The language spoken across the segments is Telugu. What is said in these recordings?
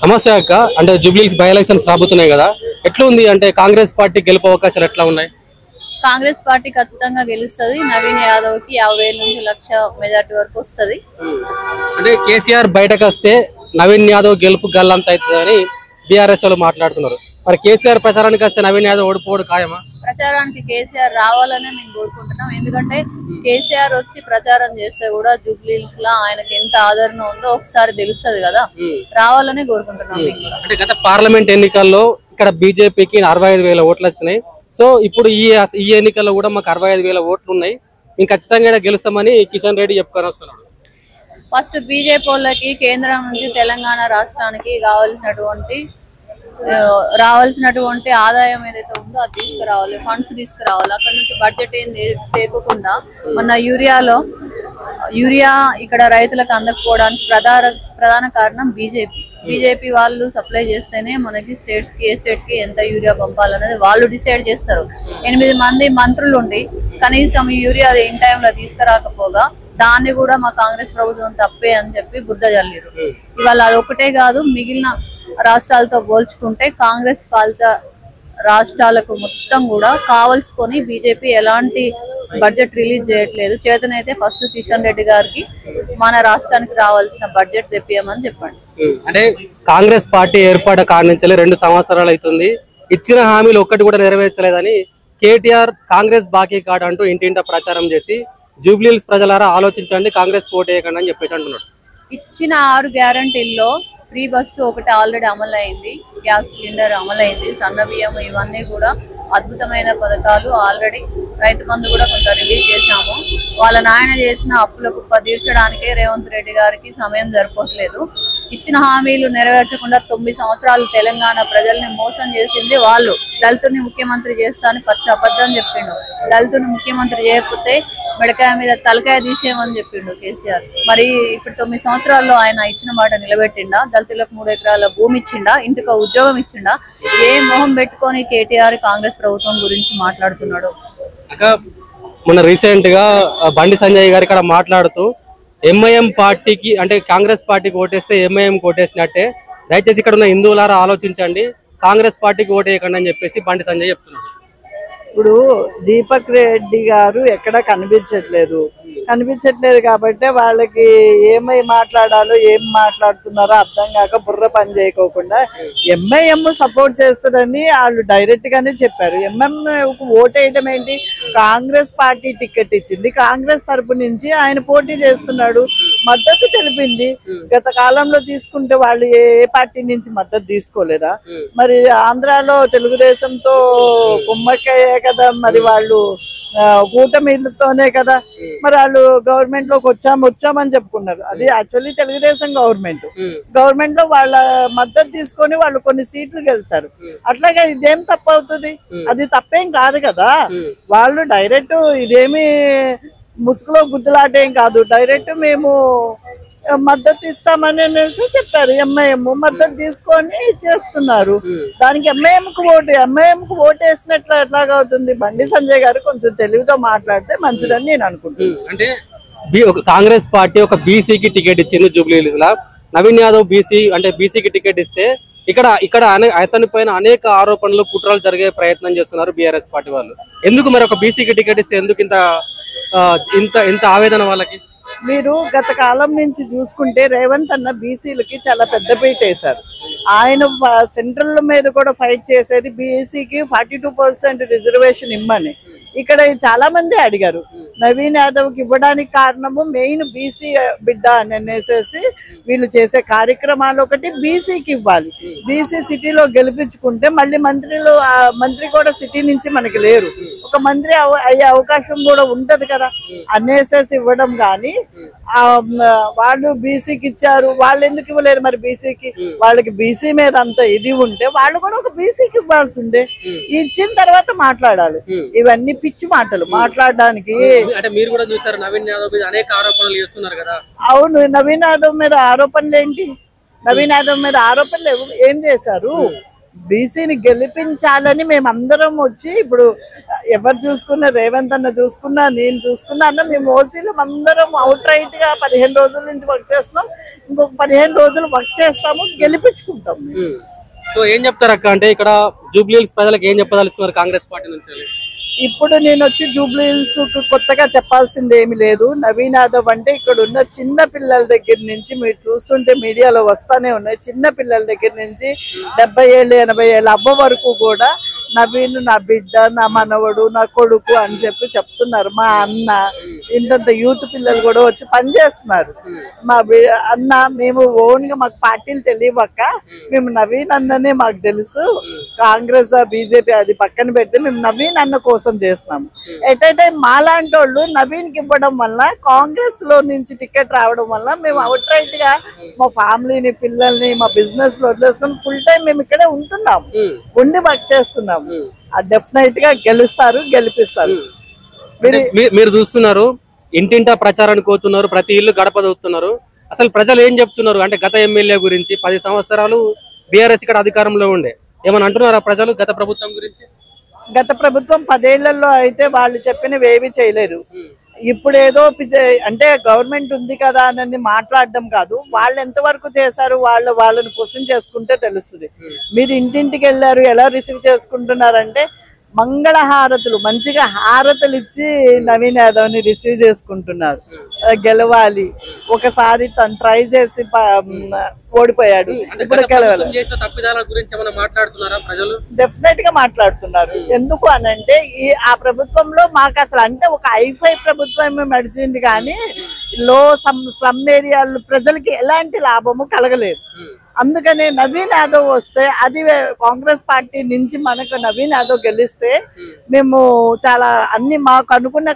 నమస్తే అక్క. అంటే జూబ్లీస్ బై ఎలక్షన్స్ రాబోతున్నాయి కదా, ఎట్లా ఉంది? అంటే కాంగ్రెస్ పార్టీ గెలుపు అవకాశాలు ఎట్లా ఉన్నాయి? కాంగ్రెస్ పార్టీ ఖచ్చితంగా గెలుస్తుంది. నవీన్ యాదవ్ కి 50,000 నుంచి 1,00,000 మెజార్టీ వరకు వస్తుంది. అంటే కేసీఆర్ బయటకు వస్తే నవీన్ యాదవ్ గెలుపు గల్లంత అవుతుందని బీఆర్ఎస్ వాళ్ళు మాట్లాడుతున్నారు. మరి కేసీఆర్ ప్రచారానికి వస్తే నవీన్ యాదవ్ ఓడిపోవడం ఖాయమా? ప్రచారానికి కేసీఆర్ రావాలనే మేము కోరుకుంటున్నాం. ఎందుకంటే కేసీఆర్ వచ్చి ప్రచారం చేస్తే కూడా జూబ్లీస్ లా ఆయనకి ఎంత ఆదరణ ఉందో ఒకసారి తెలుస్తుంది కదా, రావాలనే కోరుకుంటున్నాం. అంటే గత పార్లమెంట్ ఎన్నికల్లో ఇక్కడ బీజేపీకి 65,000 ఓట్లు వచ్చినాయి. సో ఇప్పుడు ఈ ఎన్నికల్లో కూడా మాకు 65,000 ఓట్లు ఉన్నాయి, మేము ఖచ్చితంగా గెలుస్తామని కిషన్ రెడ్డి చెప్పుకొని వస్తున్నాడు. ఫస్ట్ బీజేపీ వాళ్ళకి కేంద్రం నుంచి తెలంగాణ రాష్ట్రానికి రావాల్సినటువంటి ఆదాయం ఏదైతే ఉందో అది తీసుకురావాలి, ఫండ్స్ తీసుకురావాలి. అక్కడ నుంచి బడ్జెట్ ఏం తేకుండా మొన్న యూరియా ఇక్కడ రైతులకు అందకపోవడానికి ప్రధాన కారణం బీజేపీ వాళ్ళు సప్లై చేస్తేనే మనకి స్టేట్స్ కి ఏ స్టేట్ కి ఎంత యూరియా పంపాలనేది వాళ్ళు డిసైడ్ చేస్తారు. 8 మంది మంత్రులు ఉండి కనీసం యూరియా ఇన్ టైంలో తీసుకురాకపోగా దాన్ని కూడా మా కాంగ్రెస్ ప్రభుత్వం తప్పే అని చెప్పి బుద్ధ జల్లిరు. ఇవాళ అది ఒకటే కాదు, మిగిలిన రాష్ట్రాలతో పోల్చుకుంటే కాంగ్రెస్ పాలిత రాష్ట్రాలకు మొత్తం కూడా కావలసుకొని బీజేపీ ఎలాంటి బడ్జెట్ రిలీజ్ చేయట్లేదు. చేతనైతే ఫస్ట్ కిషన్ రెడ్డి గారికి మన రాష్ట్రానికి రావాల్సిన బడ్జెట్ తెప్పియమని చెప్పండి. అంటే కాంగ్రెస్ పార్టీ ఏర్పాటు కారణించలే 2 సంవత్సరాలు అవుతుంది, ఇచ్చిన హామీలు ఒక్కటి కూడా నెరవేర్చలేదని కేటీఆర్ కాంగ్రెస్ బాకీ కార్డు అంటూ ఇంటింట ప్రచారం చేసి జూబ్లీహిల్స్ ప్రజలారా ఆలోచించండి, కాంగ్రెస్ ఓటు వేయకండి అని చెప్పేసి అంటున్నాడు. ఇచ్చిన 6 గ్యారంటీల్లో ఫ్రీ బస్సు ఒకటి ఆల్రెడీ అమలైంది, గ్యాస్ సిలిండర్ అమలైంది, సన్న బియ్యం, ఇవన్నీ కూడా అద్భుతమైన పథకాలు. ఆల్రెడీ రైతు బంధు కూడా కొంత రిలీజ్ చేశాము. వాళ్ళ నాయన చేసిన అప్పులకు తీర్చడానికే రేవంత్ రెడ్డి గారికి సమయం సరిపోవట్లేదు. ఇచ్చిన హామీలు నెరవేర్చకుండా 9 సంవత్సరాలు తెలంగాణ ప్రజల్ని మోసం చేసింది వాళ్ళు. దళితుని ముఖ్యమంత్రి చేస్తా అని పచ్చి అబద్ధం చెప్పిండు. దళితుని ముఖ్యమంత్రి చేయకపోతే మెడకాయ మీద తలకాయ తీసేయమని చెప్పిండు కేసీఆర్. మరి ఇప్పుడు 9 సంవత్సరాల్లో ఆయన ఇచ్చిన మాట నిలబెట్టిండా? దళితులకు 3 ఎకరాల భూమి ఇచ్చిండా? ఇంటికి ఉద్యోగం ఇచ్చిండా? ఏ మొహం పెట్టుకొని కేటీఆర్ కాంగ్రెస్ ప్రభుత్వం గురించి మాట్లాడుతున్నాడు? మొన్న రీసెంట్ గా బండి సంజయ్ గారు ఇక్కడ మాట్లాడుతూ ఎంఐఎం పార్టీకి అంటే కాంగ్రెస్ పార్టీకి ఓటేస్తే ఎంఐఎం ఓటేసినట్టే, దయచేసి ఇక్కడ ఉన్న హిందువులారా ఆలోచించండి, కాంగ్రెస్ పార్టీకి ఓటు వేయకండి అని చెప్పేసి బండి సంజయ్ చెప్తున్నాడు. ఇప్పుడు దీపక్ రెడ్డి గారు ఎక్కడ కనిపించట్లేదు కాబట్టి వాళ్ళకి ఏమై మాట్లాడాలో ఏం మాట్లాడుతున్నారో అర్థం కాక బుర్ర పని చేయకోకుండా ఎంఐఎం సపోర్ట్ చేస్తుందని వాళ్ళు డైరెక్ట్ గానే చెప్పారు. ఎంఎం ఓటు వేయడం ఏంటి? కాంగ్రెస్ పార్టీ టికెట్ ఇచ్చింది, కాంగ్రెస్ తరపు నుంచి ఆయన పోటీ చేస్తున్నాడు, మద్దతు తెలిపింది. గత కాలంలో తీసుకుంటే వాళ్ళు ఏ పార్టీ నుంచి మద్దతు తీసుకోలేరా? మరి ఆంధ్రాలో తెలుగుదేశంతో కుమ్మక్కయ్యే కదా, మరి వాళ్ళు కూటమితోనే కదా మరి వాళ్ళు గవర్నమెంట్ లోకి వచ్చామని చెప్పుకున్నారు. అది యాక్చువల్లీ తెలుగుదేశం గవర్నమెంట్ లో వాళ్ళ మద్దతు తీసుకొని వాళ్ళు కొన్ని సీట్లు గెలుస్తారు. అట్లాగే ఇదేం తప్పు అవుతుంది? అది తప్పేం కాదు కదా. వాళ్ళు డైరెక్ట్ ఇదేమి ముసుగులో గుద్దులాటేం కాదు, డైరెక్ట్ మేము మద్దతు ఇస్తామని అనేసి చెప్పారు. ఎంఐఎం మద్దతు తీసుకొని చేస్తున్నారు. దానికి ఎంఐఎం కు ఓటు వేసినట్లు ఎట్లాగా అవుతుంది? బండి సంజయ్ గారు కొంచెం తెలుగుతో మాట్లాడితే మంచిదని నేను అనుకుంటున్నాను. అంటే కాంగ్రెస్ పార్టీ ఒక బీసీకి టికెట్ ఇచ్చింది జూబ్లీహిల్స్ లా. నవీన్ యాదవ్ బీసీకి టికెట్ ఇస్తే ఇక్కడ అతని పైన అనేక ఆరోపణలు కుట్రలు జరిగే ప్రయత్నం చేస్తున్నారు బీఆర్ఎస్ పార్టీ వాళ్ళు. ఎందుకు మరి ఒక బీసీకి టికెట్ ఇస్తే ఎందుకు ఇంత ఆవేదన వాళ్ళకి? మీరు గత కాలం నుంచి చూసుకుంటే రేవంత్ అన్న బీసీలకి చాలా పెద్ద పీట వేశారు. ఆయన సెంట్రల్ మీద కూడా ఫైట్ చేసేది బీసీకి 42% రిజర్వేషన్ ఇమ్మని. ఇక్కడ చాలా మంది అడిగారు. నవీన్ యాదవ్కి ఇవ్వడానికి కారణము మెయిన్ బీసీ బిడ్డ అని అనేసి వీళ్ళు చేసే కార్యక్రమాలు ఒకటి బీసీకి ఇవ్వాలి. బీసీ సిటీలో గెలిపించుకుంటే మళ్ళీ మంత్రి కూడా సిటీ నుంచి మనకి లేరు, ఒక మంత్రి అయ్యే అవకాశం కూడా ఉంటది కదా అనేసి ఇవ్వడం. కానీ వాళ్ళు బీసీకి ఇచ్చారు, వాళ్ళు ఎందుకు ఇవ్వలేరు? మరి బీసీకి వాళ్ళకి బీసీ మీద అంత ఇది ఉంటే వాళ్ళు కూడా ఒక బీసీకి ఇవ్వాల్సి ఉండే. ఇచ్చిన తర్వాత మాట్లాడాలి. ఇవన్నీ పిచ్చి మాటలు మాట్లాడడానికి. అవును, నవీన్ యాదవ్ మీద ఆరోపణలు ఏంటి? నవీన్ యాదవ్ మీద ఆరోపణలు ఏం చేశారు? బీసీని గెలిపించాలని మేమందరం వచ్చి ఇప్పుడు ఎవరు చూసుకున్నా, రేవంత్ అన్న చూసుకున్నా, నేను చూసుకున్నా అన్న, మేము ఓసీలో అందరం అవుట్ రైట్ గా 15 రోజుల నుంచి వర్క్ చేస్తున్నాం. ఇంకొక 15 రోజులు వర్క్ చేస్తాము, గెలిపించుకుంటాం. సో ఏం చెప్తారు అక్క, అంటే ఇక్కడ జూబ్లీ హిల్స్ ప్రజలకు ఏం చెప్పదలుస్తున్నారు కాంగ్రెస్ పార్టీ నుంచి? ఇప్పుడు నేను వచ్చి జూబ్లీ హిల్స్ కొత్తగా చెప్పాల్సింది ఏమి లేదు. నవీన్ యాదవ్ అంటే ఇక్కడ ఉన్న చిన్న పిల్లల దగ్గర నుంచి, మీరు చూస్తుంటే మీడియాలో వస్తానే ఉన్నాయి, చిన్న పిల్లల దగ్గర నుంచి 70 ఏళ్ళు 80 ఏళ్ళ అవ్వ వరకు కూడా నవీన్ నా బిడ్డ, నా మనవడు, నా కొడుకు అని చెప్పి చెప్తున్నారు. మా అన్న, ఇంతంత యూత్ పిల్లలు కూడా వచ్చి పనిచేస్తున్నారు. మా అన్న, మేము ఓన్ గా మాకు పార్టీలు తెలియవక్క, మేము నవీన్ అన్ననే మాకు తెలుసు. కాంగ్రెస్ బీజేపీ అది పక్కన పెడితే మేము నవీన్ అన్న కోసం చేస్తున్నాము. ఎట్ ఏ టైం మాలాంటి వాళ్ళు నవీన్ కి ఇవ్వడం వల్ల, కాంగ్రెస్ లో నుంచి టికెట్ రావడం వల్ల మేము అవుట్ రైట్ గా మా ఫ్యామిలీని, పిల్లల్ని, మా బిజినెస్ లో వదిలేసుకొని ఫుల్ టైం మేము ఇక్కడే ఉంటున్నాము, ఉండి వర్క్ చేస్తున్నాము. డెఫినెట్ గా గెలుస్తారు, గెలిపిస్తారు. మీరు చూస్తున్నారు, ఇంటింటా ప్రచారానికి పోతున్నారు, ప్రతి ఇల్లు గడప దొక్కుతున్నారు. అసలు ప్రజలు ఏం చెప్తున్నారు అంటే, గత ఎమ్మెల్యే గురించి 10 సంవత్సరాలు బీఆర్ఎస్ ఇక్కడ అధికారంలో ఉండే, ఏమని అంటున్నారా ప్రజలు గత ప్రభుత్వం గురించి? గత ప్రభుత్వం 10 ఏళ్లలో అయితే వాళ్ళు చెప్పినవి ఏవి చేయలేదు. ఇప్పుడు ఏదో అంటే గవర్నమెంట్ ఉంది కదా అని మాట్లాడడం కాదు, వాళ్ళు ఎంతవరకు చేశారు వాళ్ళని క్వశ్చన్ చేసుకుంటే తెలుస్తుంది. మీరు ఇంటింటికి వెళ్ళారు, ఎలా రిసీవ్ చేసుకుంటున్నారంటే మంగళహారతులు, మంచిగా హారతులు ఇచ్చి నవీన్ యాదవ్ ని రిసీవ్ చేసుకుంటున్నారు. గెలవాలి, ఒకసారి తను ట్రై చేసి ఓడిపోయాడు, ఇప్పుడు గెలవాలి. డెఫినెట్ గా మాట్లాడుతున్నారు. ఎందుకు అనంటే ఆ ప్రభుత్వంలో మాకు అసలు అంటే ఒక ఐఫై ప్రభుత్వం నడిచింది, కానీ లో సమ్ ఏరియాలో ప్రజలకి ఎలాంటి లాభము కలగలేదు. అందుకనే నవీన్ యాదవ్ వస్తే, అది కాంగ్రెస్ పార్టీ నుంచి మనకు నవీన్ యాదవ్ గెలిస్తే మేము చాలా అన్ని మాకు అనుకున్న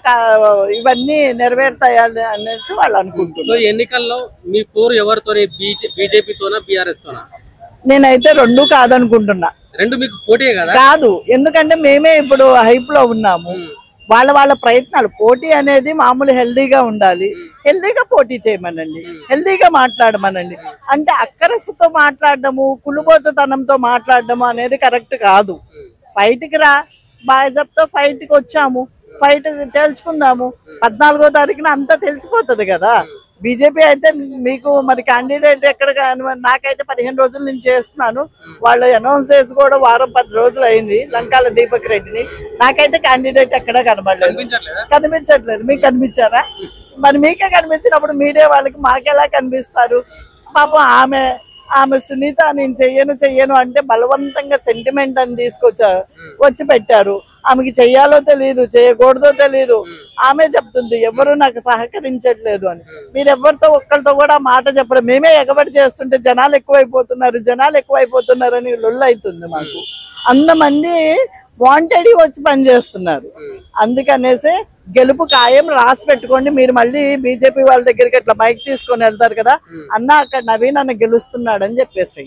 ఇవన్నీ నెరవేరుతాయని అనేసి వాళ్ళు అనుకుంటున్నారు. సో ఎన్నికల్లో మీ పోరు ఎవరితో, బీజేపీతోనా బీఆర్ఎస్ తోనా? నేనైతే రెండు కాదనుకుంటున్నా. రెండు మీకు పోటీ కాదు, ఎందుకంటే మేమే ఇప్పుడు హైప్ లో ఉన్నాము. వాళ్ళ ప్రయత్నాలు, పోటీ అనేది మామూలు హెల్దీగా ఉండాలి, హెల్దీగా పోటీ చేయమనండి, హెల్దీగా మాట్లాడమనండి. అంటే అక్కరసుతో మాట్లాడడము, కులుబోతుతనంతో మాట్లాడడము అనేది కరెక్ట్ కాదు. ఫైట్ కి రా, బాయ్జప్తో ఫైట్ కి వచ్చాము, ఫైట్ తేల్చుకుందాము. 14వ తారీఖున అంతా తెలిసిపోతుంది కదా. బీజేపీ అయితే మీకు మరి క్యాండిడేట్ ఎక్కడ, నాకైతే 15 రోజుల నుంచి చేస్తున్నాను. వాళ్ళు అనౌన్స్ చేసి కూడా వారం 10 రోజులు అయింది, లంకాల దీపక్ రెడ్డిని. నాకైతే క్యాండిడేట్ ఎక్కడ కనిపించట్లేదు. మీకు కనిపించారా? మరి మీకే కనిపించినప్పుడు మీడియా వాళ్ళకి మాకెలా కనిపిస్తారు? పాపం ఆమె సునీత నేను చెయ్యను అంటే బలవంతంగా సెంటిమెంట్ అని వచ్చి పెట్టారు. ఆమెకి చెయ్యాలో తెలియదు, చేయకూడదో తెలియదు. ఆమె చెప్తుంది ఎవరు నాకు సహకరించట్లేదు అని. మీరు ఎవరితో ఒక్కరితో కూడా మాట చెప్పరు. మేమే ఎగబడి చేస్తుంటే జనాలు ఎక్కువైపోతున్నారు అని లొల్లు అవుతుంది మాకు. అంతమంది వాంటెడ్ వచ్చి పనిచేస్తున్నారు. అందుకనేసి గెలుపు ఖాయం, రాసి పెట్టుకోండి. మీరు మళ్ళీ బీజేపీ వాళ్ళ దగ్గరికి అట్లా మైక్ తీసుకొని వెళ్తారు కదా, అన్న అక్కడ నవీన్ అన్న గెలుస్తున్నాడు అని చెప్పేసి.